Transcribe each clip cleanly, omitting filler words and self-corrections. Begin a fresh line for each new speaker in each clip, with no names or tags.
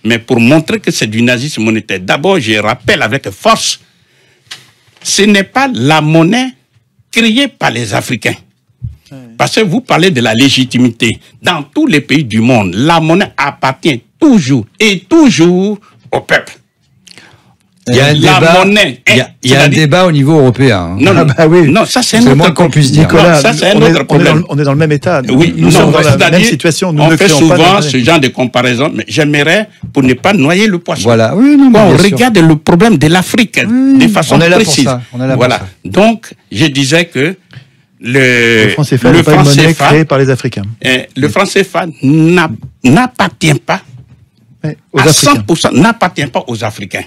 Mais pour montrer que c'est du nazisme monétaire, d'abord, je rappelle avec force, ce n'est pas la monnaie créée par les Africains. Parce que vous parlez de la légitimité. Dans tous les pays du monde, la monnaie appartient toujours et toujours au peuple.
Il y a un débat, il y a un débat au niveau européen.
Non, non,
bah oui.
Non, ça c'est un
moins
autre
qu'on puisse dire.
Nicolas,
non, ça c'est un autre problème.
On est dans le même état.
Oui,
nous sommes dans la même
c'est-à-dire,
situation. Nous
on
ne
fait
créons pas
souvent
de
ce genre de comparaison, mais j'aimerais, pour ne pas noyer le poisson.
Voilà, oui, non,
Quand on
bien sûr.
regarde le problème de l'Afrique de façon
on est là
précise.
pour ça. On est là
voilà.
pour ça.
Donc, je disais que
le franc CFA n'est pas une monnaie créée par les Africains.
Le franc CFA n'appartient pas
Aux
à
Africains.
100%, n'appartient pas aux Africains.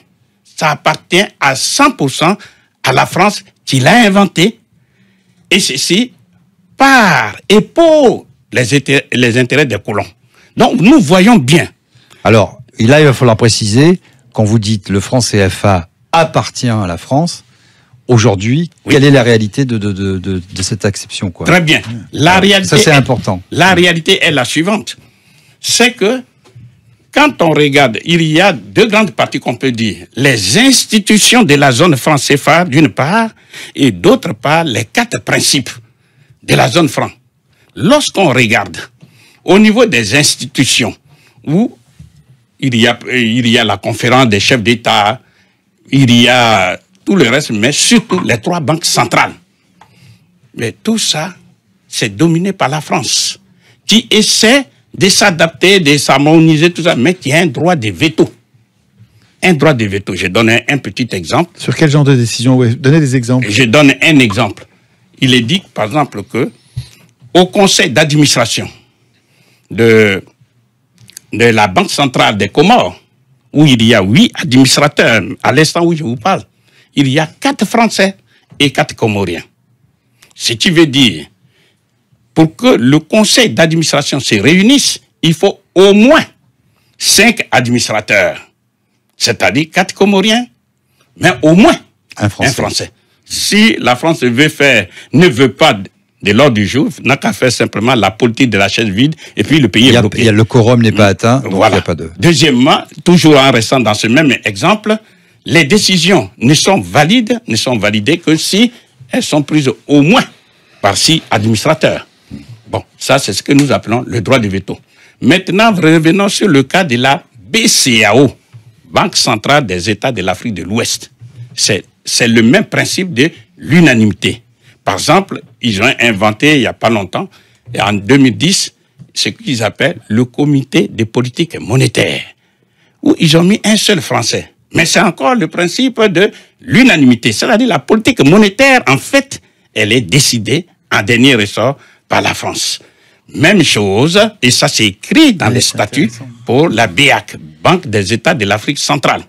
Ça appartient à 100% à la France qui l'a inventé. Et ceci par et pour les intérêts des colons. Donc, nous voyons bien.
Alors, là, il va falloir préciser, quand vous dites le franc CFA appartient à la France, aujourd'hui, quelle est la réalité de cette acception, quoi?
Très bien. La réalité
ça, c'est important.
La réalité est la suivante. C'est que quand on regarde, il y a deux grandes parties qu'on peut dire. Les institutions de la zone franc CFA, d'une part, et d'autre part, les quatre principes de la zone franc. Lorsqu'on regarde au niveau des institutions, où il y a la conférence des chefs d'État, il y a tout le reste, mais surtout les trois banques centrales. Mais tout ça, c'est dominé par la France, qui essaie de s'adapter, de s'harmoniser, tout ça, mais qui a un droit de veto. Un droit de veto. Je donne un petit exemple.
Sur quel genre de décision? Ouais, donnez des exemples.
Je donne un exemple. Il est dit, par exemple, que au conseil d'administration de la Banque centrale des Comores, où il y a 8 administrateurs, à l'instant où je vous parle, il y a 4 Français et 4 Comoriens. Ce qui veut dire, pour que le conseil d'administration se réunisse, il faut au moins 5 administrateurs, c'est-à-dire 4 Comoriens, mais au moins un Français. Si la France ne veut pas de l'ordre du jour, n'a qu'à faire simplement la politique de la chaise vide, et puis le pays est bloqué.
Le quorum n'est pas atteint, donc
voilà.
il n'y a pas de...
Deuxièmement, toujours en restant dans ce même exemple, les décisions ne sont validées que si elles sont prises au moins par 6 administrateurs. Bon, ça c'est ce que nous appelons le droit de veto. Maintenant, revenons sur le cas de la BCEAO, Banque centrale des États de l'Afrique de l'Ouest. C'est le même principe de l'unanimité. Par exemple, ils ont inventé il n'y a pas longtemps, en 2010, ce qu'ils appellent le comité de politique monétaire, où ils ont mis un seul Français. Mais c'est encore le principe de l'unanimité. C'est-à-dire la politique monétaire, en fait, elle est décidée en dernier ressort par la France. Même chose, et ça c'est écrit dans les statuts pour la BEAC, Banque des États de l'Afrique centrale,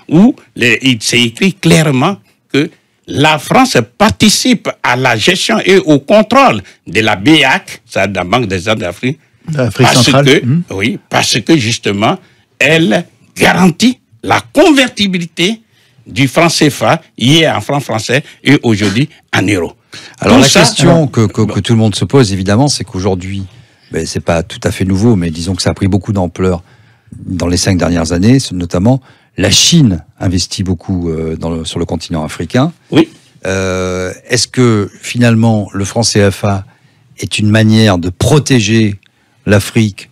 où il s'est écrit clairement que la France participe à la gestion et au contrôle de la BEAC, c'est la Banque des États de l'Afrique centrale. Oui, parce que justement, elle garantit la convertibilité du franc CFA, hier en franc français et aujourd'hui en euros.
Alors la question que tout le monde se pose, évidemment, c'est qu'aujourd'hui, c'est pas tout à fait nouveau, mais disons que ça a pris beaucoup d'ampleur dans les 5 dernières années, notamment la Chine investit beaucoup sur le continent africain.
Oui.
Est-ce que finalement le franc CFA est une manière de protéger l'Afrique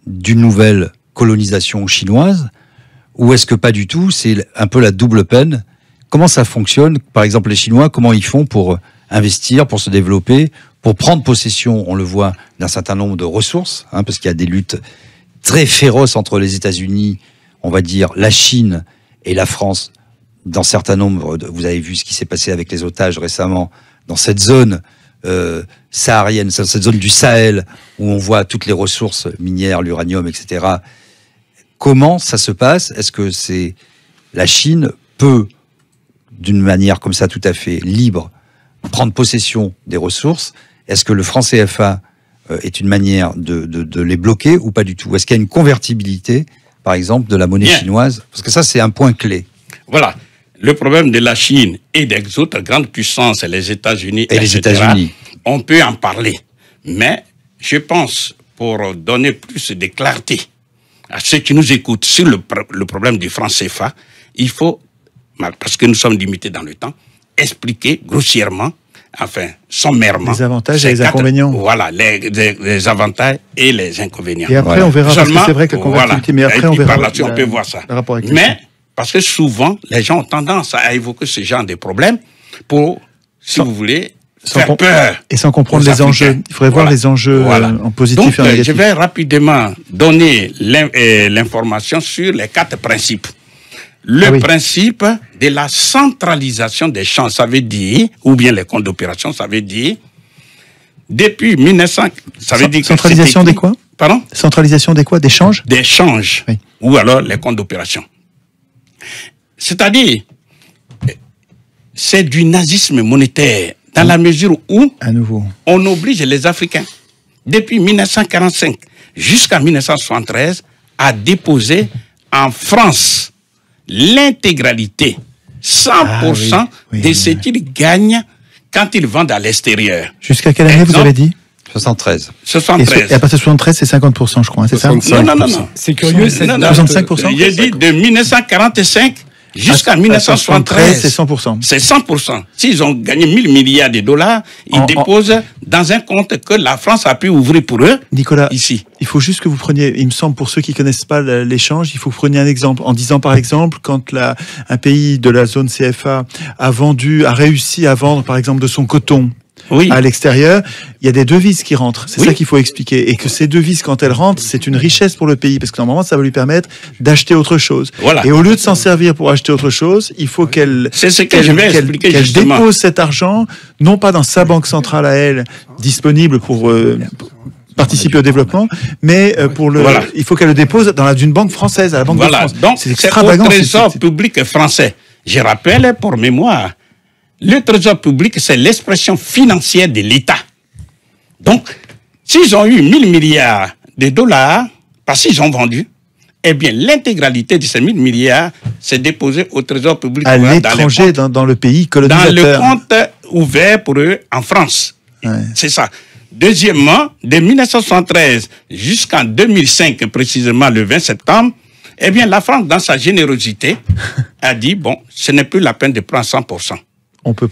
d'une nouvelle colonisation chinoise, ou est-ce que pas du tout, c'est un peu la double peine? Comment ça fonctionne? Par exemple, les Chinois, comment ils font pour investir, pour se développer, pour prendre possession, on le voit, d'un certain nombre de ressources, parce qu'il y a des luttes très féroces entre les États-Unis, on va dire la Chine et la France, dans certains nombres, vous avez vu ce qui s'est passé avec les otages récemment, dans cette zone saharienne, cette zone du Sahel, où on voit toutes les ressources minières, l'uranium, etc. Comment ça se passe? Est-ce que la Chine peut, d'une manière comme ça tout à fait libre, prendre possession des ressources? Est-ce que le franc CFA est une manière de les bloquer ou pas du tout? Est-ce qu'il y a une convertibilité, par exemple, de la monnaie chinoise? Parce que ça, c'est un point clé.
Voilà. Le problème de la Chine et des autres grandes puissances, les États-Unis, on peut en parler. Mais je pense, pour donner plus de clarté à ceux qui nous écoutent sur le problème du franc CFA, il faut, parce que nous sommes limités dans le temps, expliquer grossièrement, enfin, sommairement.
Les avantages et les inconvénients.
Voilà, les avantages et les inconvénients.
Et après, on verra, parce que c'est vrai que la convertibilité, mais après, on verra.
Là-dessus, on peut voir ça. Mais, parce que souvent, les gens ont tendance à évoquer ce genre de problèmes pour, si vous voulez, faire peur.
Et sans comprendre les enjeux. Il faudrait voir les enjeux en positif et en négatif.
Je vais rapidement donner l'information sur les 4 principes. Le principe de la centralisation des champs, ça veut dire, ou bien les comptes d'opération, ça veut dire, depuis 1900, ça veut dire...
Centralisation des quoi?
Pardon?
Centralisation des quoi? Des changes?
Des changes, ou alors les comptes d'opération. C'est-à-dire, c'est du nazisme monétaire, dans la mesure où on oblige les Africains, depuis 1945 jusqu'à 1973, à déposer en France l'intégralité, 100% de ce qu'ils gagnent quand ils vendent à l'extérieur.
Jusqu'à quelle année vous avez dit?
73.
73. Et à partir de 73, c'est 50%, je crois, c'est ça?
Non.
C'est curieux, c'est
65%.
J'ai dit de 1945 jusqu'à 1973,
c'est 100%.
C'est 100%. S'ils ont gagné 1000 milliards de dollars, ils déposent dans un compte que la France a pu ouvrir pour eux.
Nicolas,
ici.
Il faut juste que vous preniez, il me semble, pour ceux qui connaissent pas l'échange, il faut que vous preniez un exemple. En disant, par exemple, quand un pays de la zone CFA a réussi à vendre, par exemple, de son coton, à l'extérieur, il y a des devises qui rentrent. C'est ça qu'il faut expliquer. Et que ces devises, quand elles rentrent, c'est une richesse pour le pays, parce que normalement, ça va lui permettre d'acheter autre chose. Voilà. Et au lieu de s'en servir pour acheter autre chose, il faut qu'elle dépose cet argent, non pas dans sa banque centrale à elle, disponible pour participer au développement, mais il faut qu'elle le dépose dans une banque française, à la Banque de France.
Donc, c'est au Trésor public français. Je rappelle, pour mémoire, le Trésor public, c'est l'expression financière de l'État. Donc, s'ils ont eu 1000 milliards de dollars, parce qu'ils ont vendu, eh bien, l'intégralité de ces 1000 milliards s'est déposée au Trésor public.
À l'étranger, dans le pays colonisateur.
Dans le compte ouvert pour eux en France. C'est ça. Deuxièmement, de 1973 jusqu'en 2005, précisément le 20 septembre, eh bien, la France, dans sa générosité, a dit, bon, ce n'est plus la peine de prendre 100%.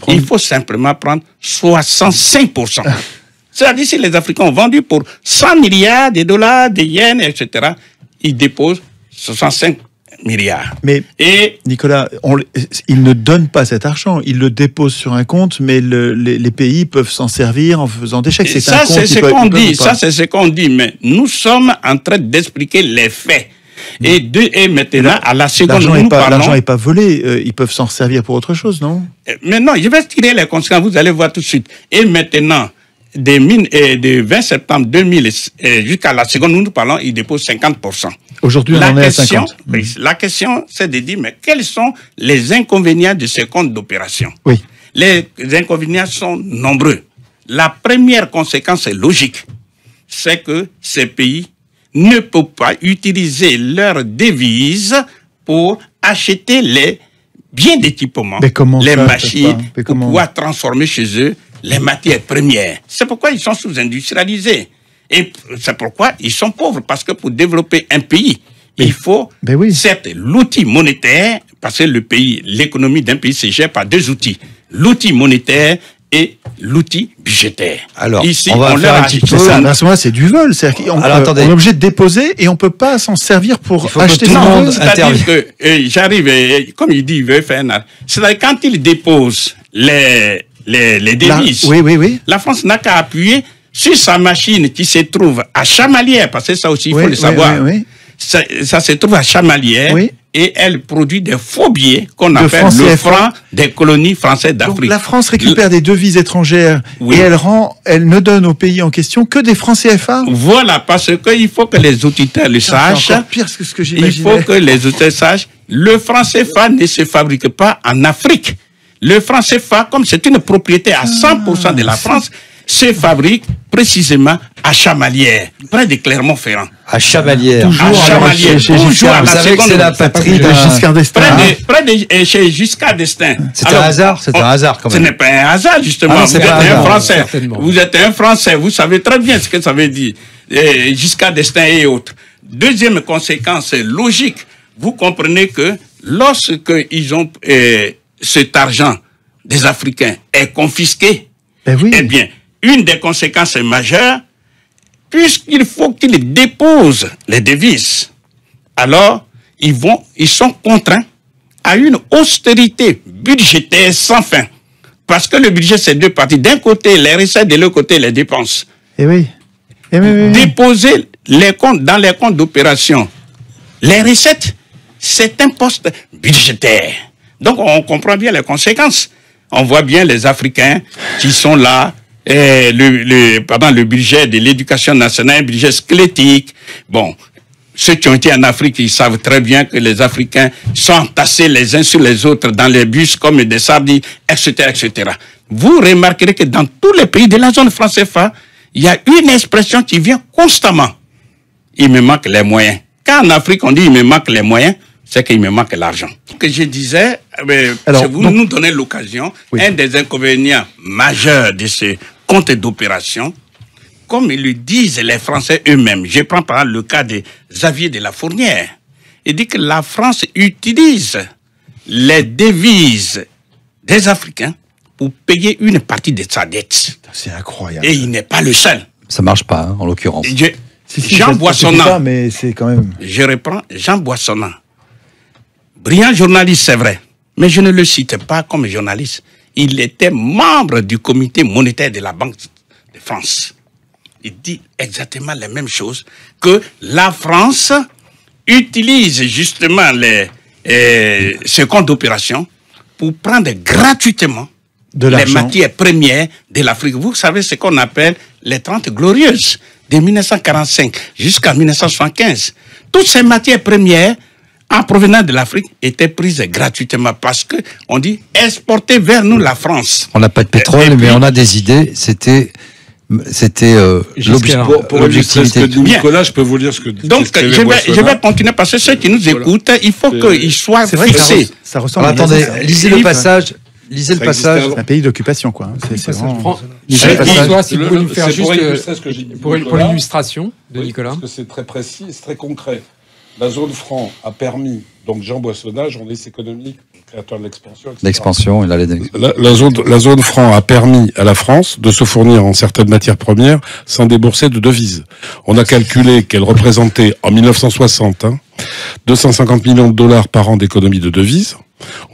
Il faut simplement prendre 65%. C'est-à-dire, si les Africains ont vendu pour 100 milliards de dollars, de yens, etc., ils déposent 65 milliards.
Mais, Nicolas, ils ne donnent pas cet argent. Ils le déposent sur un compte, mais les pays peuvent s'en servir en faisant des chèques.
Ça, c'est ce qu'on dit. Ça, c'est ce qu'on dit. Mais nous sommes en train d'expliquer les faits. Et maintenant, à la seconde,
l'argent n'est pas volé. Ils peuvent s'en servir pour autre chose, non?
Mais non, je vais tirer les conséquences. Vous allez voir tout de suite. Et maintenant, de 20 septembre 2000 jusqu'à la seconde, nous parlons, ils déposent 50%.
Aujourd'hui, on en est à 50.
La question, c'est de dire, mais quels sont les inconvénients de ce compte d'opération? Les inconvénients sont nombreux. La première conséquence est logique. C'est que ces pays ne peuvent pas utiliser leurs devises pour acheter les biens d'équipement, les machines, pour pouvoir transformer chez eux les matières premières. C'est pourquoi ils sont sous-industrialisés. Et c'est pourquoi ils sont pauvres, parce que pour développer un pays, il faut, certes, l'outil monétaire, parce que le pays, l'économie d'un pays se gère par 2 outils. L'outil monétaire et l'outil budgétaire.
Alors,
ici,
on va faire un petit peu. À ce moment-là, c'est du vol. On est obligé de déposer et on peut pas s'en servir pour acheter
tout le monde.
C'est-à-dire que j'arrive, comme il dit, il veut faire un... C'est-à-dire quand il dépose les devises, la France n'a qu'à appuyer sur sa machine qui se trouve à Chamalières, parce que ça aussi, il faut le savoir. Ça se trouve à Chamalières. Et elle produit des faux billets qu'on appelle le franc des colonies françaises d'Afrique.
Donc la France récupère des devises étrangères et elle ne donne au pays en question que des francs CFA.
Voilà, parce qu'il faut que les auditeurs le sachent.
C'est encore pire que ce que j'imaginais.
Il faut que les auditeurs sachent. Le franc CFA ne se fabrique pas en Afrique. Le franc CFA, comme c'est une propriété à 100% de la France, se fabrique précisément à Chamalières, près de Clermont-Ferrand.
À Chamalières.
Toujours à la seconde.
C'est la patrie
de Giscard d'Estaing.
Près de chez Giscard d'Estaing.
C'est un hasard. C'est un hasard quand même.
Ce n'est pas un hasard justement. Vous êtes un Français. Vous êtes un Français. Vous savez très bien ce que ça veut dire. Giscard d'Estaing et autres. Deuxième conséquence logique, vous comprenez que lorsque ils ont cet argent des Africains est confisqué, eh bien, une des conséquences majeures, puisqu'il faut qu'ils déposent les devises, alors ils sont contraints à une austérité budgétaire sans fin. Parce que le budget, c'est deux parties. D'un côté, les recettes, de l'autre côté, les dépenses. Déposer les comptes dans les comptes d'opération. Les recettes, c'est un poste budgétaire. Donc, on comprend bien les conséquences. On voit bien les Africains qui sont là, le budget de l'éducation nationale, un budget squelettique. Bon, ceux qui ont été en Afrique, ils savent très bien que les Africains sont entassés les uns sur les autres dans les bus comme des sardines, etc., etc. Vous remarquerez que dans tous les pays de la zone franc CFA, il y a une expression qui vient constamment. Il me manque les moyens. Quand en Afrique, on dit il me manque les moyens, c'est qu'il me manque l'argent. Ce que je disais, vous nous donnez l'occasion, un des inconvénients majeurs de ce compte d'opération, comme ils le disent les Français eux-mêmes. Je prends par exemple le cas de Xavier de la Fournière. Il dit que la France utilise les devises des Africains pour payer une partie de sa dette.
C'est incroyable.
Et il n'est pas le seul.
Ça marche pas, hein, en l'occurrence.
Jean Boissonnant.
Mais c'est quand même...
Je reprends Jean Boissonnant. Brillant journaliste, c'est vrai. Mais je ne le cite pas comme journaliste. Il était membre du comité monétaire de la Banque de France. Il dit exactement les mêmes choses, que la France utilise justement ce compte d'opération pour prendre gratuitement les matières premières de l'Afrique. Vous savez ce qu'on appelle les 30 glorieuses de 1945 jusqu'à 1975. Toutes ces matières premières en provenance de l'Afrique étaient prises gratuitement parce que on dit exporter vers nous la France.
On n'a pas de pétrole, mais on a des idées. C'était
l'objectivité de Nicolas. Je peux vous lire ce que dit.
Donc, je vais continuer parce que ceux qui nous écoutent, il faut qu'ils soient fixés.
Ça ressemble.
Attendez, lisez le passage. Lisez le passage.
C'est un pays d'occupation, quoi.
C'est vraiment... François, si vous pouvez nous faire juste pour l'illustration de Nicolas.
Parce que c'est très précis et c'est très concret. La zone franc a permis, donc Jean Boissonnat, journaliste économique, créateur de l'expansion, etc.
L'expansion, il allait...
La zone franc a permis à la France de se fournir en certaines matières premières sans débourser de devises. On a calculé qu'elle représentait en 1960 250 millions de dollars par an d'économie de devises.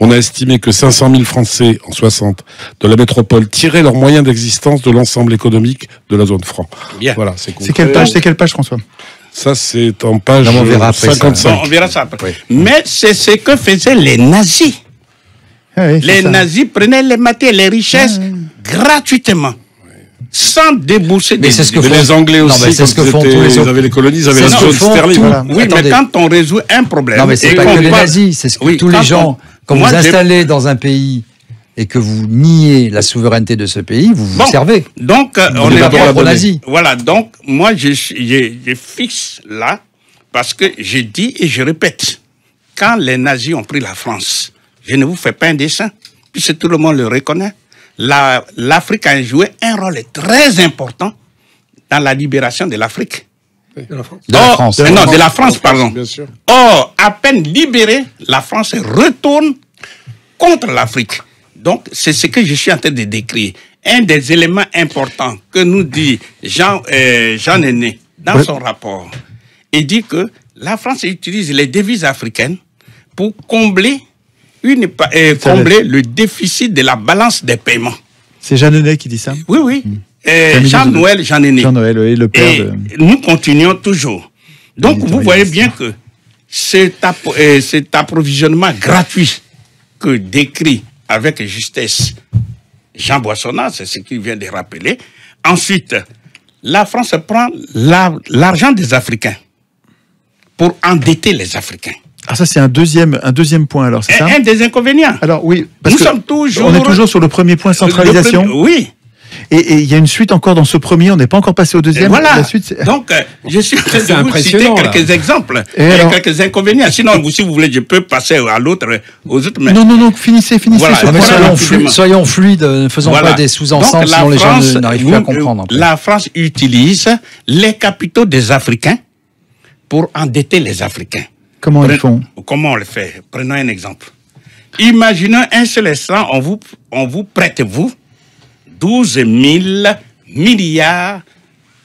On a estimé que 500 000 Français en 60 de la métropole tiraient leurs moyens d'existence de l'ensemble économique de la zone franc.
Bien.
Voilà,
c'est quelle page, François?
Ça, c'est en page
55. On verra ça après. Oui. Mais c'est ce que faisaient les nazis. Les nazis prenaient les matières, les richesses gratuitement. Sans débourser des...
c'est ce que les Anglais aussi, c'est ce que font tous les autres. Ils avaient les colonies, ils avaient la zone sterling.
Oui, attendez. Mais quand on résout un problème...
Non, mais c'est pas que les nazis, c'est ce que tous les gens... Quand vous installez dans un pays et que vous niez la souveraineté de ce pays, vous vous servez.
Donc, on est bien pour nazis. Voilà, donc, moi, je fixe là, parce que je dis et je répète, quand les nazis ont pris la France, je ne vous fais pas un dessin, puisque tout le monde le reconnaît, l'Afrique a joué un rôle très important dans la libération de l'Afrique.
De la France.
De la France, pardon. Bien sûr. Or, à peine libérée, la France retourne contre l'Afrique. Donc, c'est ce que je suis en train de décrire. Un des éléments importants que nous dit Jean Néné dans son rapport, il dit que la France utilise les devises africaines pour combler le déficit de la balance des paiements.
C'est Jean Néné qui dit ça?
Oui, oui. Jean-Noël Jean Néné.
Jean-Noël, oui, le père de...
Nous continuons toujours. Donc, vous voyez bien que cet approvisionnement gratuit que décrit avec justesse Jean Boissonnat, c'est ce qu'il vient de rappeler. Ensuite, la France prend l'argent des Africains pour endetter les Africains.
Ah, ça, c'est un deuxième point, alors, c'est ça?
Un des inconvénients.
Alors, oui, parce
nous sommes toujours...
On est toujours sur le premier point, centralisation.
Oui.
Et il y a une suite encore dans ce premier, on n'est pas encore passé au deuxième.
Et voilà.
La suite,
donc, je suis en train de vous citer quelques exemples, quelques inconvénients. Sinon, si vous voulez, je peux passer aux autres. Mais...
Non, finissez.
Voilà.
Soyons fluides, ne faisons pas des sous-ensembles, sinon les gens n'arrivent plus à comprendre.
La France utilise les capitaux des Africains pour endetter les Africains.
Comment ils font?
Comment on le fait? Prenons un exemple. Imaginons un seul instant, on vous prête, vous, 12 000 milliards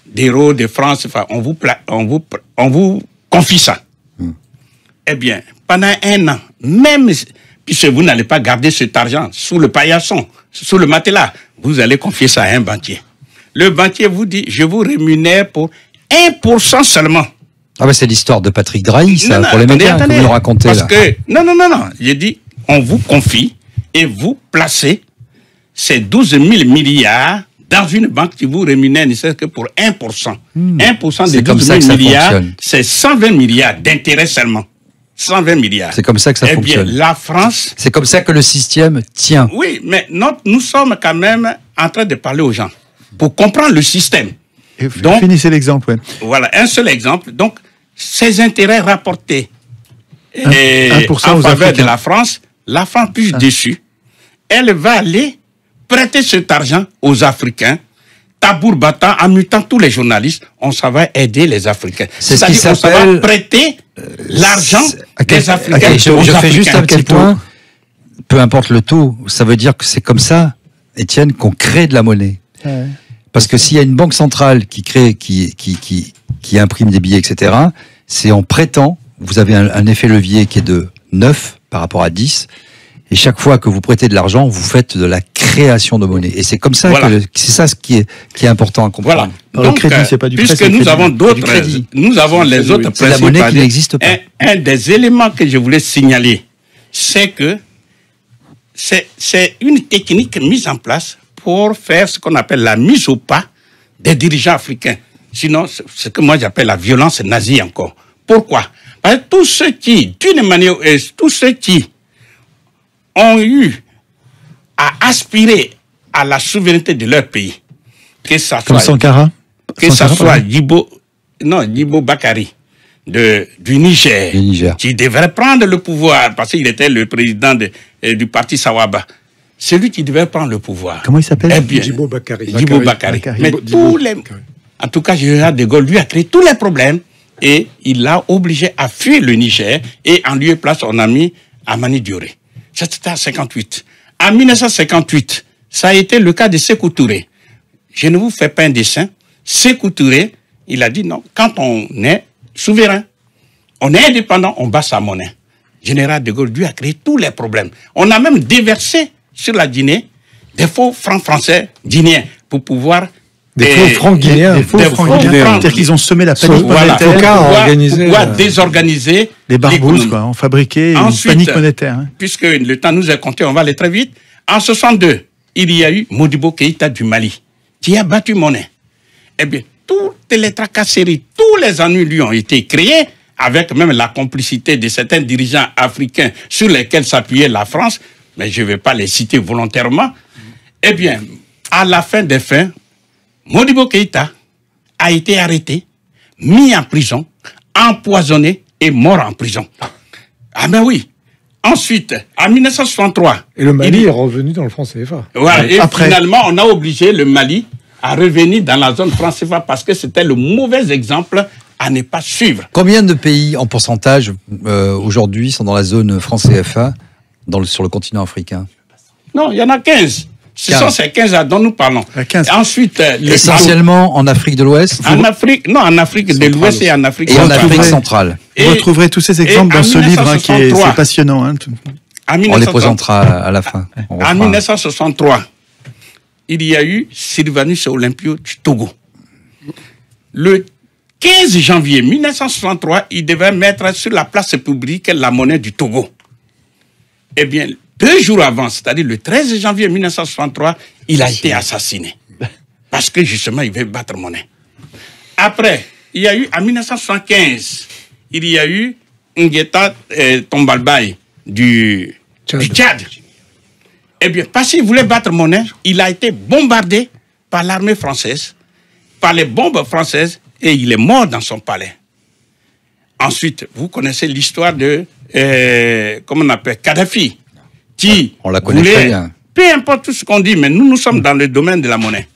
d'euros de France, enfin, on vous confie ça. Eh bien, pendant un an, même puisque vous n'allez pas garder cet argent sous le paillasson, sous le matelas, vous allez confier ça à un banquier. Le banquier vous dit, je vous rémunère pour 1% seulement.
Ah ben c'est l'histoire de Patrick Drahi, ça, pour les médias que vous nous racontez
parce
là.
Que, non, j'ai dit, on vous confie et vous placez ces 12 000 milliards dans une banque qui vous rémunère ne serait que pour 1%. 1% des 12 000 milliards, c'est 120 milliards d'intérêts seulement. 120 milliards.
C'est comme ça que ça fonctionne.
Bien, la France...
C'est comme ça que le système tient.
Oui, mais nous sommes quand même en train de parler aux gens pour comprendre le système.
Et donc, finissez l'exemple, ouais.
Voilà, un seul exemple. Donc, ces intérêts rapportés
1%
en faveur de la France plus déçue, elle va aller prêter cet argent aux Africains, tabour battant, en mutant tous les journalistes, on s'en va aider les Africains.
C'est ce qui s'appelle...
On va prêter l'argent des Africains
je fais juste un petit point. Peu importe le taux, ça veut dire que c'est comme ça, Étienne, qu'on crée de la monnaie. Ouais. Parce que s'il y a une banque centrale qui crée, qui imprime des billets, etc., c'est en prêtant, vous avez un effet levier qui est de 9 par rapport à 10, et chaque fois que vous prêtez de l'argent, vous faites de la création de monnaie. Et c'est comme ça que c'est ça ce qui est important à comprendre.
Voilà. Donc,
le crédit, c'est pas du
puisque nous avons d'autres, nous avons les autres
principes. C'est la monnaie qui n'existe pas.
Un des éléments que je voulais signaler, c'est que c'est une technique mise en place pour faire ce qu'on appelle la mise au pas des dirigeants africains. Sinon, c'est ce que moi j'appelle la violence nazie encore. Pourquoi? Parce que tous ceux qui, d'une manière, tous ceux qui ont eu à aspirer à la souveraineté de leur pays, que ça soit
Sankara,
Djibo Bakary du Niger, qui devrait prendre le pouvoir parce qu'il était le président du parti Sawaba. C'est lui qui devait prendre le pouvoir.
Comment il s'appelle?
Djibo Bakary. Mais en tout cas, Général de Gaulle lui a créé tous les problèmes et il l'a obligé à fuir le Niger et en lieu et place on a mis Amani Dioré. C'était en 58. En 1958, ça a été le cas de Sékou Touré. Je ne vous fais pas un dessin. Sékou Touré, il a dit non, quand on est souverain, on est indépendant, on bat sa monnaie. Général de Gaulle lui a créé tous les problèmes. On a même déversé sur la Guinée des faux francs français guinéens pour pouvoir...
Des faux francs guinéens. Des faux francs guinéens. C'est-à-dire qu'ils ont semé la panique monétaire
pour pouvoir désorganiser
les barbouzes, quoi, ont fabriqué une panique monétaire. Hein.
Puisque le temps nous est compté, on va aller très vite. En 62, il y a eu Modibo Keïta du Mali, qui a battu monnaie. Eh bien, toutes les tracasseries, tous les ennuis lui ont été créés, avec même la complicité de certains dirigeants africains sur lesquels s'appuyait la France, mais je ne vais pas les citer volontairement. Eh bien, à la fin des fins, Modibo Keïta a été arrêté, mis en prison, empoisonné et mort en prison. Ah ben oui. Ensuite, en 1963...
Et le Mali est revenu dans le franc CFA.
Voilà, et finalement, on a obligé le Mali à revenir dans la zone franc CFA parce que c'était le mauvais exemple à ne pas suivre.
Combien de pays en pourcentage aujourd'hui sont dans la zone franc CFA sur le continent africain?
Non, il y en a 15. Ce sont ces 15 dont nous parlons.
15.
Ensuite,
essentiellement en Afrique de l'Ouest.
En Afrique de l'Ouest et en Afrique
centrale. Et en Afrique centrale.
Vous retrouverez tous ces exemples dans ce livre qui est passionnant. Hein.
On les présentera à la fin.
En 1963, il y a eu Sylvanus Olympio du Togo. Le 15 janvier 1963, il devait mettre sur la place publique la monnaie du Togo. Eh bien, 2 jours avant, c'est-à-dire le 13 janvier 1963, il a été assassiné. Parce que justement, il veut battre monnaie. Après, il y a eu, en 1975, il y a eu Ngueta Tombalbaye du Tchad. Eh bien, parce qu'il voulait battre monnaie, il a été bombardé par l'armée française, par les bombes françaises, et il est mort dans son palais. Ensuite, vous connaissez l'histoire de, comment on appelle, Kadhafi.
On la connaît très bien.
Peu importe tout ce qu'on dit, mais nous sommes dans le domaine de la monnaie.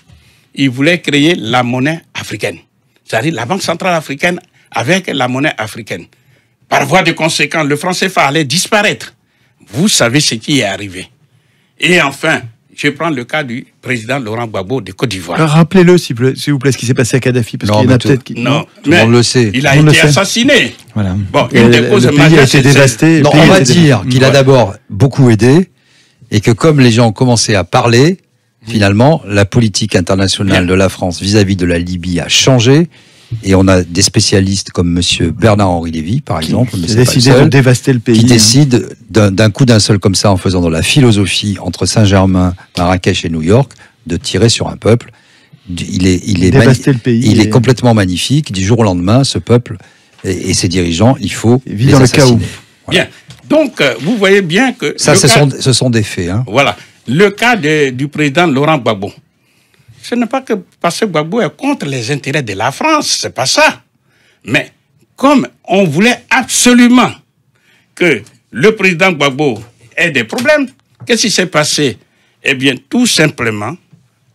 Il voulait créer la monnaie africaine. C'est-à-dire la Banque centrale africaine avec la monnaie africaine. Par voie de conséquence, le franc CFA allait disparaître. Vous savez ce qui est arrivé. Et enfin, je prends le cas du président Laurent Gbagbo de Côte d'Ivoire.
Rappelez-le, s'il vous plaît, ce qui s'est passé à Kadhafi, parce qu'il y en a peut-être qui...
Non,
tout le monde le sait.
Il a été assassiné.
Voilà.
Bon, une des causes
le pays a été dévasté.
Non, on va dire qu'il a d'abord beaucoup aidé, et que comme les gens ont commencé à parler, finalement, la politique internationale de la France vis-à-vis de la Libye a changé. Et on a des spécialistes comme monsieur Bernard-Henri Lévy, par exemple,
qui a décidé de dévaster le pays.
Qui décide d'un coup d'un seul comme ça, en faisant de la philosophie entre Saint-Germain, Marrakech et New York, de tirer sur un peuple. Il est complètement magnifique. Du jour au lendemain, ce peuple et ses dirigeants, il faut
vivre dans le chaos.
Voilà. Bien. Donc, vous voyez bien que...
Ça, ce sont des faits. Hein.
Voilà. Le cas du président Laurent Gbagbo. Ce n'est pas que parce que Gbagbo est contre les intérêts de la France, c'est pas ça. Mais comme on voulait absolument que le président Gbagbo ait des problèmes, qu'est-ce qui s'est passé? Eh bien, tout simplement,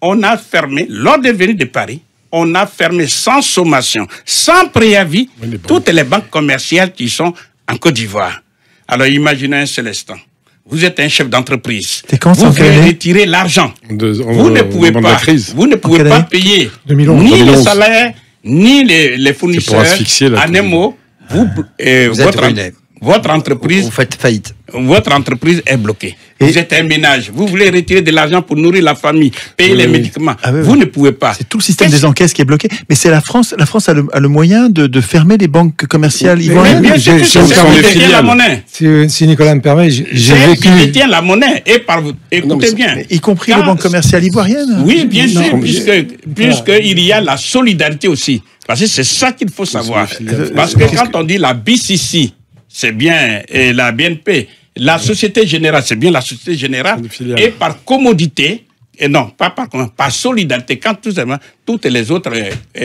on a fermé, lors des venues de Paris, on a fermé sans sommation, sans préavis, toutes les banques commerciales qui sont en Côte d'Ivoire. Alors imaginez un seul instant. Vous êtes un chef d'entreprise. Vous voulez retirer l'argent. Vous ne pouvez pas. Vous ne pouvez pas payer ni les salaires, ni les fournisseurs. En un mot, votre entreprise.
Vous faites faillite.
Votre entreprise est bloquée. Vous êtes un ménage. Vous voulez retirer de l'argent pour nourrir la famille, payer les médicaments. Vous ne pouvez pas.
C'est tout le système des encaisses qui est bloqué. Mais c'est la France. La France a le moyen de fermer les banques commerciales ivoiriennes.
Bien sûr, c'est la monnaie.
Si Nicolas me permet, j'ai vécu.
Qui détient la monnaie. Écoutez bien.
Y compris les banques commerciales ivoiriennes.
Oui, bien sûr, puisqu'il y a la solidarité aussi. Parce que c'est ça qu'il faut savoir. Parce que quand on dit la BCC, c'est bien la BNP. La Société Générale, c'est bien la Société Générale. Et par commodité, et non, pas par solidarité, quand toutes les autres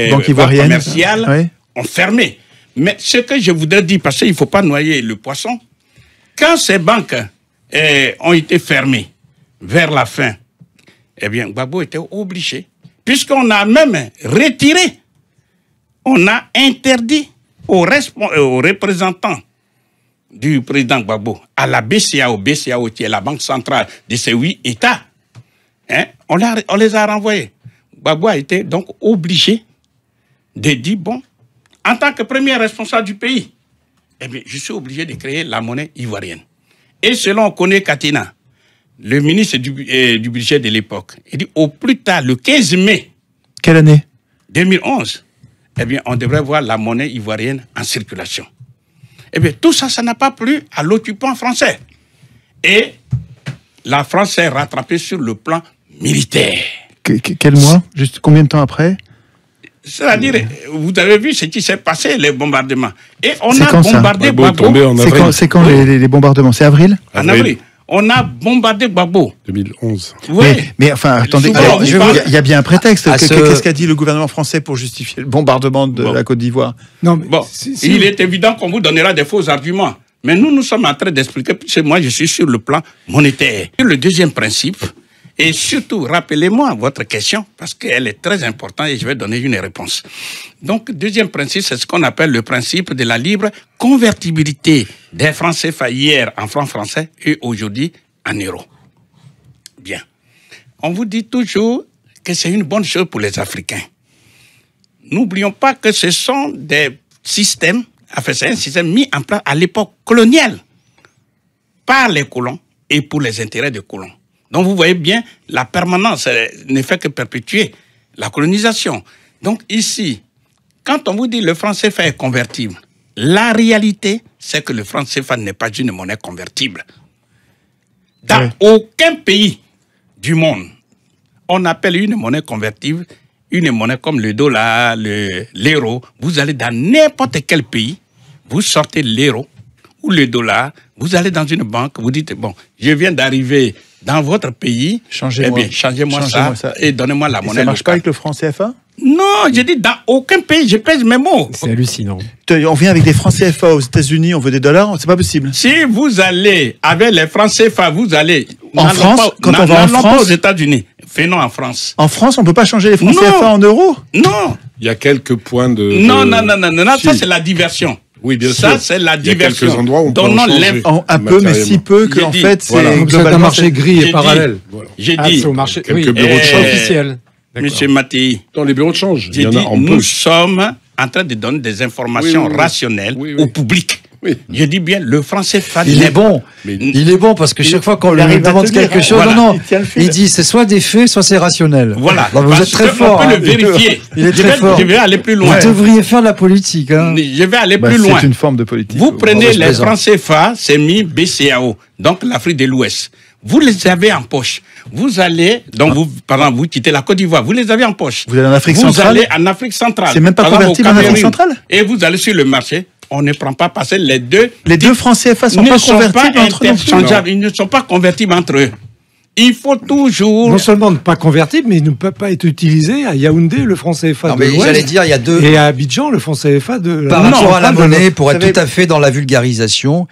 banques commerciales ont fermé. Mais ce que je voudrais dire, parce qu'il ne faut pas noyer le poisson, quand ces banques ont été fermées vers la fin, eh bien, Gbagbo était obligé, puisqu'on a même retiré, on a interdit aux représentants du président Gbagbo à la BCAO qui est la banque centrale de ces 8 États, on les a renvoyés. Gbagbo a été donc obligé de dire, bon, en tant que premier responsable du pays, eh bien, je suis obligé de créer la monnaie ivoirienne. Et selon Koné Katina, le ministre du budget de l'époque, il dit au plus tard, le 15 mai.
Quelle année?
2011. Eh bien, on devrait voir la monnaie ivoirienne en circulation. Eh bien, tout ça, ça n'a pas plu à l'occupant français. Et la France s'est rattrapée sur le plan militaire.
Quel mois? Juste combien de temps après?
C'est-à-dire, vous avez vu ce qui s'est passé, les bombardements. Et on a bombardé Gbagbo.
C'est quand les bombardements? C'est avril?
En avril. On a bombardé Gbagbo.
2011.
Ouais. Mais enfin, attendez, il y a bien un prétexte. Qu'est-ce qu'a dit le gouvernement français pour justifier le bombardement de la Côte d'Ivoire?
Il est évident qu'on vous donnera des faux arguments. Mais nous sommes en train d'expliquer, puisque moi je suis sur le plan monétaire. Le deuxième principe, et surtout, rappelez-moi votre question, parce qu'elle est très importante et je vais donner une réponse. Donc, deuxième principe, c'est ce qu'on appelle le principe de la libre convertibilité des francs CFA hier en francs français et aujourd'hui en euros. Bien. On vous dit toujours que c'est une bonne chose pour les Africains. N'oublions pas que ce sont des systèmes, enfin c'est un système mis en place à l'époque coloniale par les colons et pour les intérêts des colons. Donc vous voyez bien, la permanence ne fait que perpétuer la colonisation. Donc ici, quand on vous dit le franc CFA est convertible, la réalité, c'est que le franc CFA n'est pas une monnaie convertible. Dans aucun pays du monde, on appelle une monnaie convertible une monnaie comme le dollar, l'euro. Vous allez dans n'importe quel pays, vous sortez l'euro ou le dollar, vous allez dans une banque, vous dites, bon, je viens d'arriver dans votre pays, changez-moi ça et donnez-moi la monnaie.
Ça ne marche pas avec le franc CFA?
Non, je dis dans aucun pays, je pèse mes mots.
C'est hallucinant.
On vient avec des francs CFA aux États-Unis, on veut des dollars, c'est pas possible.
Si vous allez avec les francs CFA, vous allez
en France, quand on va en France,
aux États-Unis, faisons en France.
En France, on peut pas changer les francs CFA en euros?
Non.
Il y a quelques points de...
Non, ça c'est la diversion.
Oui, bien sûr.
Ça, c'est la diversion.
Il y a quelques endroits où on peut en changer.
Un peu, mais si peu que, en fait, c'est
globalement un marché gris et parallèle.
J'ai dit...
c'est au marché,
quelques bureaux de change
officiels.
Monsieur Mattei,
dans les bureaux de change,
j'ai dit, nous sommes en train de donner des informations rationnelles au public.
Oui.
Je dis bien, le franc CFA...
Il est bon. Il est bon parce que chaque fois qu'on lui demande quelque chose, il dit c'est soit des faits, soit c'est rationnel.
Voilà.
Donc vous êtes très fort.
On peut le vérifier.
Il est très fort.
Je vais aller plus loin.
Vous devriez faire de la politique. Hein.
Je vais aller plus loin.
C'est une forme de politique.
Vous prenez les francs CFA, c'est mis BCAO, donc l'Afrique de l'Ouest. Vous les avez en poche. Vous allez, donc vous, par exemple, vous quittez la Côte d'Ivoire, vous les avez en poche.
Vous allez en Afrique centrale.
Vous allez en Afrique centrale.
C'est même pas convertible en Afrique centrale.
Et vous allez sur le marché. On ne prend pas parce que les deux
francs CFA sont pas convertibles entre eux.
Ils ne sont pas convertibles entre eux. Il faut toujours...
Non seulement ne pas convertible, mais il ne peut pas être utilisé à Yaoundé, le franc CFA de l'Ouest.
J'allais dire, il y a deux...
Et à Abidjan, le franc CFA de...
Par rapport à la monnaie, pour être tout à fait dans la vulgarisation,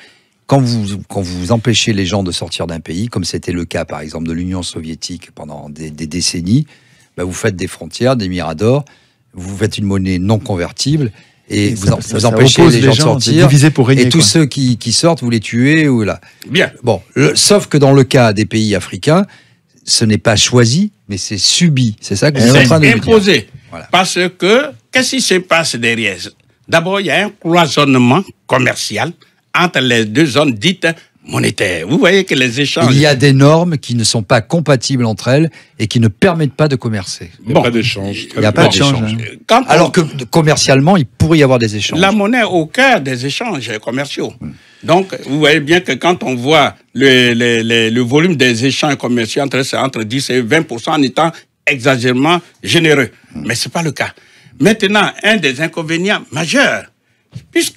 quand vous empêchez les gens de sortir d'un pays, comme c'était le cas, par exemple, de l'Union soviétique pendant des décennies, vous faites des frontières, des miradors, vous faites une monnaie non convertible, et vous empêchez les gens de sortir,
pour régner,
et tous ceux qui sortent, vous les tuez. Ou là.
Bien.
Bon, sauf que dans le cas des pays africains, ce n'est pas choisi, mais c'est subi. C'est ça que vous êtes en train de dire.
C'est imposé. Voilà. Parce que, qu'est-ce qui se passe derrière? D'abord, il y a un cloisonnement commercial entre les deux zones dites monétaires. Vous voyez que les échanges...
Il y a des normes qui ne sont pas compatibles entre elles et qui ne permettent pas de commercer.
Il n'y a pas d'échange.
Il n'y a pas d'échange. Alors que commercialement, il pourrait y avoir des échanges.
La monnaie est au cœur des échanges commerciaux. Donc, vous voyez bien que quand on voit le volume des échanges commerciaux entre 10 et 20% en étant exagérément généreux. Mais ce n'est pas le cas. Maintenant, un des inconvénients majeurs,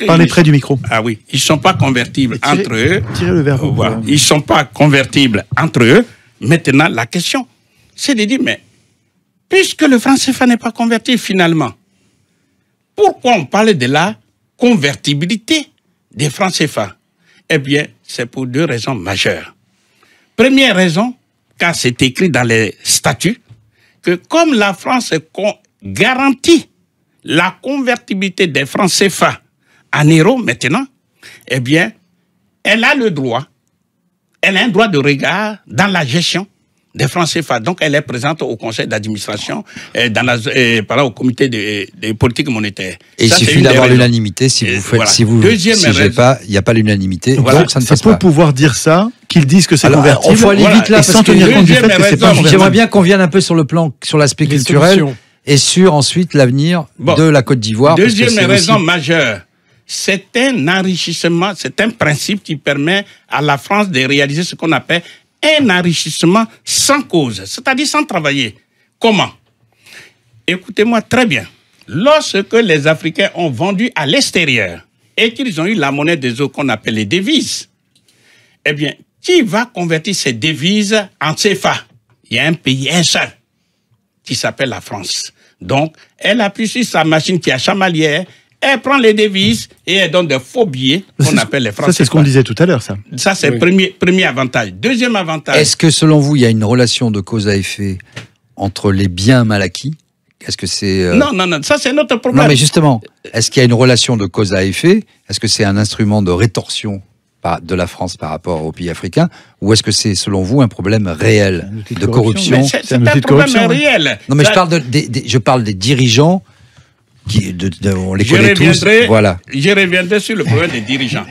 parlez près du micro.
Ah oui, ils ne sont pas convertibles entre eux.
Tirez le verre.
Voilà. Ils ne sont pas convertibles entre eux. Maintenant, la question, c'est de dire, mais puisque le franc CFA n'est pas convertible finalement, pourquoi on parle de la convertibilité des francs CFA? Eh bien, c'est pour deux raisons majeures. Première raison, car c'est écrit dans les statuts, que comme la France garantit la convertibilité des francs CFA en euros maintenant, eh bien, elle a le droit, elle a un droit de regard dans la gestion des francs CFA. Donc, elle est présente au conseil d'administration, au comité de politique monétaire.
Et il suffit d'avoir l'unanimité. Si vous siégez pas, il n'y a pas l'unanimité.
Voilà.
Donc, ça ne passe
pas.
Pour
pouvoir dire ça, qu'ils disent que c'est convertible.
Il faut aller vite là,
sans tenir compte du fait que c'est pas convertible.
J'aimerais bien qu'on vienne un peu sur l'aspect culturel et sur ensuite l'avenir de la Côte d'Ivoire.
Deuxième raison majeure, c'est un enrichissement, c'est un principe qui permet à la France de réaliser ce qu'on appelle un enrichissement sans cause, c'est-à-dire sans travailler. Comment? Écoutez-moi très bien. Lorsque les Africains ont vendu à l'extérieur et qu'ils ont eu la monnaie des eaux qu'on appelle les devises, eh bien, qui va convertir ces devises en CFA? Il y a un pays, un seul, qui s'appelle la France. Donc, elle appuie sur sa machine qui est chamalière, elle prend les devises et elle donne des faux billets qu'on appelle les francs CFA.
Ça, c'est ce qu'on disait tout à l'heure, ça.
Ça, c'est le premier avantage. Deuxième avantage...
Est-ce que, selon vous, il y a une relation de cause à effet entre les biens mal acquis? Est-ce que c'est...
Non, ça, c'est notre problème.
Non, mais justement, est-ce qu'il y a une relation de cause à effet? Est-ce que c'est un instrument de rétorsion de la France par rapport aux pays africains, ou est-ce que c'est, selon vous, un problème réel de corruption?
C'est un problème réel.
Non, mais je parle des dirigeants on les connaît tous. Voilà.
Je reviendrai sur le problème des dirigeants.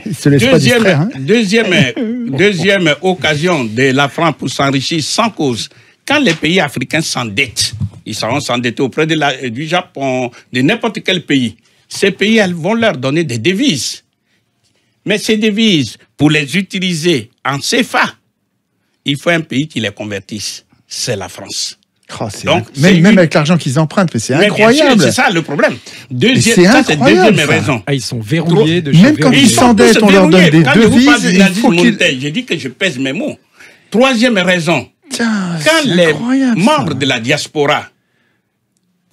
Deuxième occasion de la France pour s'enrichir sans cause. Quand les pays africains s'endettent, ils seront s'endetter auprès du Japon, de n'importe quel pays. Ces pays, elles vont leur donner des devises. Mais ces devises, pour les utiliser en CFA, il faut un pays qui les convertisse. C'est la France.
Donc, même avec l'argent qu'ils empruntent, mais c'est incroyable.
C'est ça le problème. Deuxième raison.
Ils sont verrouillés de
Même quand ils s'endettent, on leur donne des devises.
J'ai dit que je pèse mes mots. Troisième raison. Quand les membres de la diaspora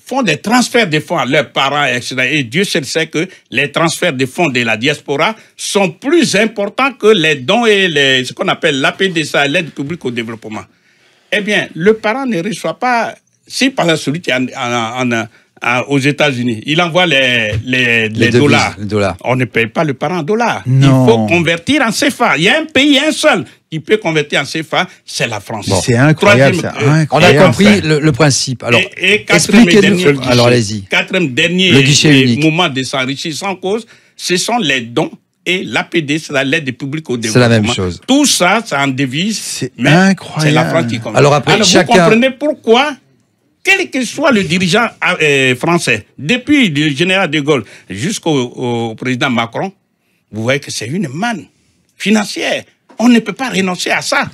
font des transferts de fonds à leurs parents, etc. Et Dieu seul sait que les transferts de fonds de la diaspora sont plus importants que les dons et ce qu'on appelle l'APDSA, l'aide publique au développement. Eh bien, le parent ne reçoit pas, si par exemple celui qui est aux États-Unis. Il envoie les dollars. On ne paye pas le parent en dollars.
Non.
Il faut convertir en CFA. Il y a un pays, un seul, qui peut convertir en CFA, c'est la France.
Bon. C'est incroyable.
On a compris le principe. Alors,
expliquez-nous.
Alors, allez-y.
Quatrième dernier moment de s'enrichir sans cause, ce sont les dons et l'APD, c'est l'aide publique au développement.
C'est la même chose.
Tout ça, c'est en devise.
C'est incroyable.
C'est la France qui convertit.
Alors, après,
vous comprenez pourquoi, quel que soit le dirigeant français, depuis le général de Gaulle jusqu'au président Macron, vous voyez que c'est une manne financière. On ne peut pas renoncer à ça.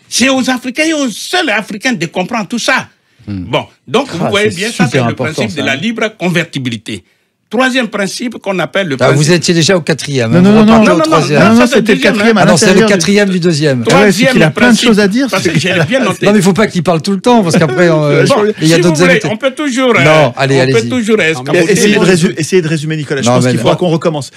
C'est aux Africains et aux seuls Africains de comprendre tout ça. Bon, donc vous voyez bien, ça c'est le principe de la libre convertibilité. Troisième principe qu'on appelle le principe...
Vous étiez déjà au quatrième.
Non, c'était le quatrième.
Ah non, c'est le quatrième du deuxième.
Troisième, il a plein de choses à dire.
Parce que j'ai bien noté.
Non, mais il ne faut pas qu'il parle tout le temps, parce qu'après, il y a d'autres invités.
On peut toujours...
Non, allez.
Essayez de résumer, Nicolas. Je pense qu'il faudra qu'on recommence.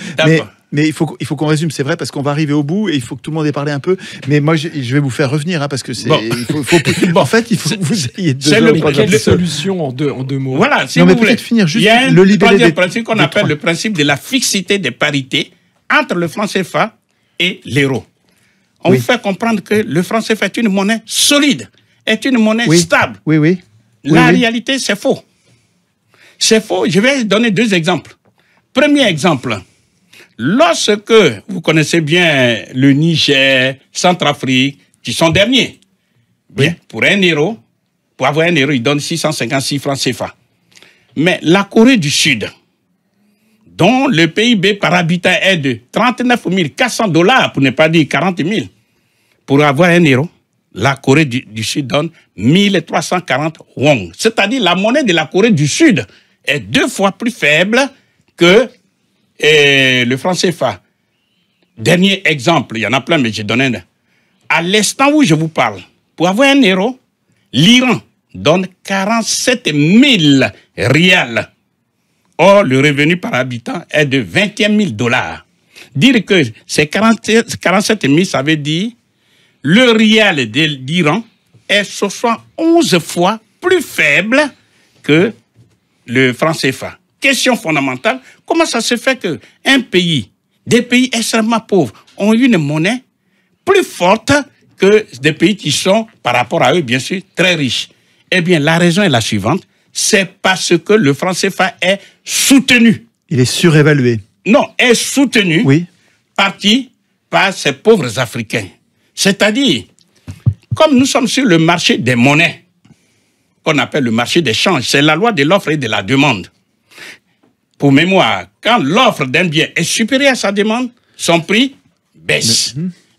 Mais il faut qu'on résume, c'est vrai, parce qu'on va arriver au bout et il faut que tout le monde ait parlé un peu. Mais moi, je vais vous faire revenir, parce que c'est. En fait, il faut que vous ayez
quelle solution en deux mots.
Voilà, si vous voulez. Finir juste, il y a un troisième principe qu'on appelle le principe de la fixité des parités entre le franc CFA et l'euro. On vous fait comprendre que le franc CFA est une monnaie solide, est une monnaie stable. La réalité, c'est faux. C'est faux. Je vais donner deux exemples. Premier exemple. Lorsque vous connaissez bien le Niger, Centrafrique, qui sont derniers, bien, pour avoir 1 euro, ils donnent 656 francs CFA. Mais la Corée du Sud, dont le PIB par habitant est de 39 400 $, pour ne pas dire 40 000, pour avoir 1 euro, la Corée du Sud donne 1340 won. C'est-à-dire la monnaie de la Corée du Sud est 2 fois plus faible que le franc CFA. Dernier exemple, il y en a plein, mais j'ai donné un. À l'instant où je vous parle, pour avoir 1 euro, l'Iran donne 47 000 rials. Or, le revenu par habitant est de 21 000 $. Dire que c'est 47 000, ça veut dire le rial de l'Iran est 71 fois plus faible que le franc CFA. Question fondamentale, comment ça se fait qu'un pays, des pays extrêmement pauvres, ont une monnaie plus forte que des pays qui sont, par rapport à eux, bien sûr, très riches? Eh bien, la raison est la suivante, c'est parce que le franc CFA est soutenu.
Il est surévalué.
Non, est soutenu par qui? Par ces pauvres Africains. C'est-à-dire, comme nous sommes sur le marché des monnaies, qu'on appelle le marché des changes, c'est la loi de l'offre et de la demande. Pour mémoire, quand l'offre d'un bien est supérieure à sa demande, son prix baisse.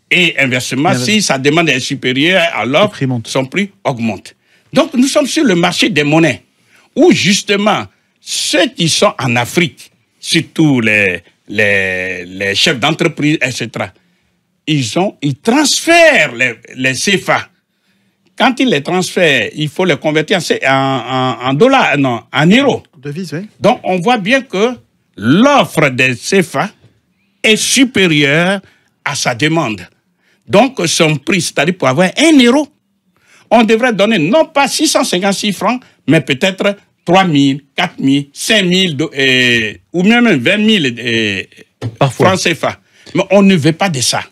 Et inversement, si sa demande est supérieure à l'offre, son prix augmente. Donc, nous sommes sur le marché des monnaies, où justement, ceux qui sont en Afrique, surtout les chefs d'entreprise, etc., ils transfèrent les CFA. Quand ils les transfèrent, il faut les convertir en dollars, non, en euros.
Devise, oui.
Donc, on voit bien que l'offre des CFA est supérieure à sa demande. Donc, son prix, c'est-à-dire pour avoir 1 euro, on devrait donner non pas 656 francs, mais peut-être 3 000, 4 000, 5 000, ou même 20 000 francs CFA. Mais on ne veut pas de ça.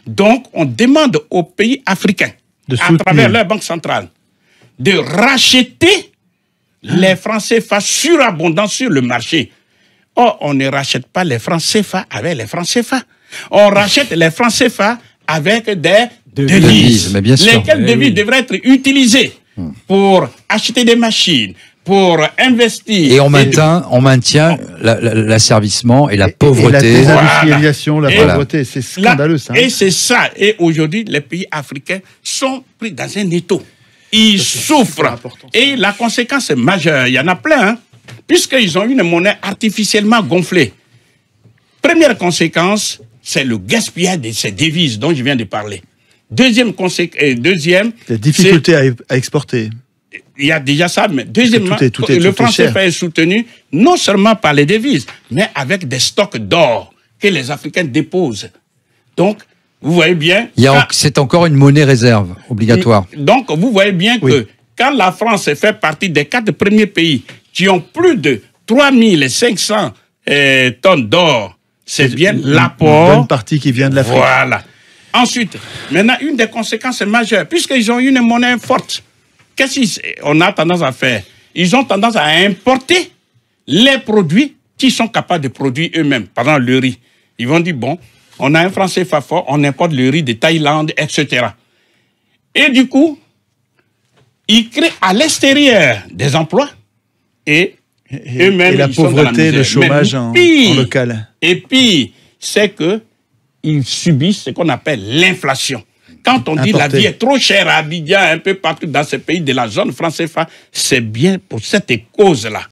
Donc, on demande aux pays africains, à travers leur banque centrale, de racheter les francs CFA surabondants sur le marché. Or, on ne rachète pas les francs CFA avec les francs CFA. On rachète les francs CFA avec des devises.
Mais bien sûr.
Lesquelles devises devraient être utilisées pour acheter des machines, pour investir.
Et on maintient l'asservissement et la pauvreté.
Et la désindustrialisation, la pauvreté, c'est scandaleux ça.
Et c'est ça. Et aujourd'hui, les pays africains sont pris dans un étau. Ils souffrent. Et la conséquence est majeure. Il y en a plein, puisqu'ils ont une monnaie artificiellement gonflée. Première conséquence, c'est le gaspillage de ces devises dont je viens de parler. Deuxième conséquence,
la difficulté à exporter.
Il y a déjà ça, mais deuxièmement, le franc CFA est soutenu non seulement par les devises, mais avec des stocks d'or que les Africains déposent. Donc, vous voyez bien...
C'est encore une monnaie réserve obligatoire.
Donc, vous voyez bien que quand la France fait partie des 4 premiers pays qui ont plus de 3500 tonnes d'or. C'est bien l'apport.
Une bonne partie qui vient de l'Afrique.
Voilà. Ensuite, maintenant, une des conséquences majeures, puisqu'ils ont une monnaie forte, qu'est-ce qu'on a tendance à faire? Ils ont tendance à importer les produits qu'ils sont capables de produire eux-mêmes. Par exemple, le riz. Ils vont dire, bon, on a un franc CFA fort, on importe le riz de Thaïlande, etc. Et du coup, ils créent à l'extérieur des emplois et eux-mêmes,
et la pauvreté, le chômage en local.
Et puis, c'est qu'ils subissent ce qu'on appelle l'inflation. Quand on dit la vie est trop chère à Abidjan, un peu partout dans ces pays de la zone franc CFA, c'est bien pour cette cause-là.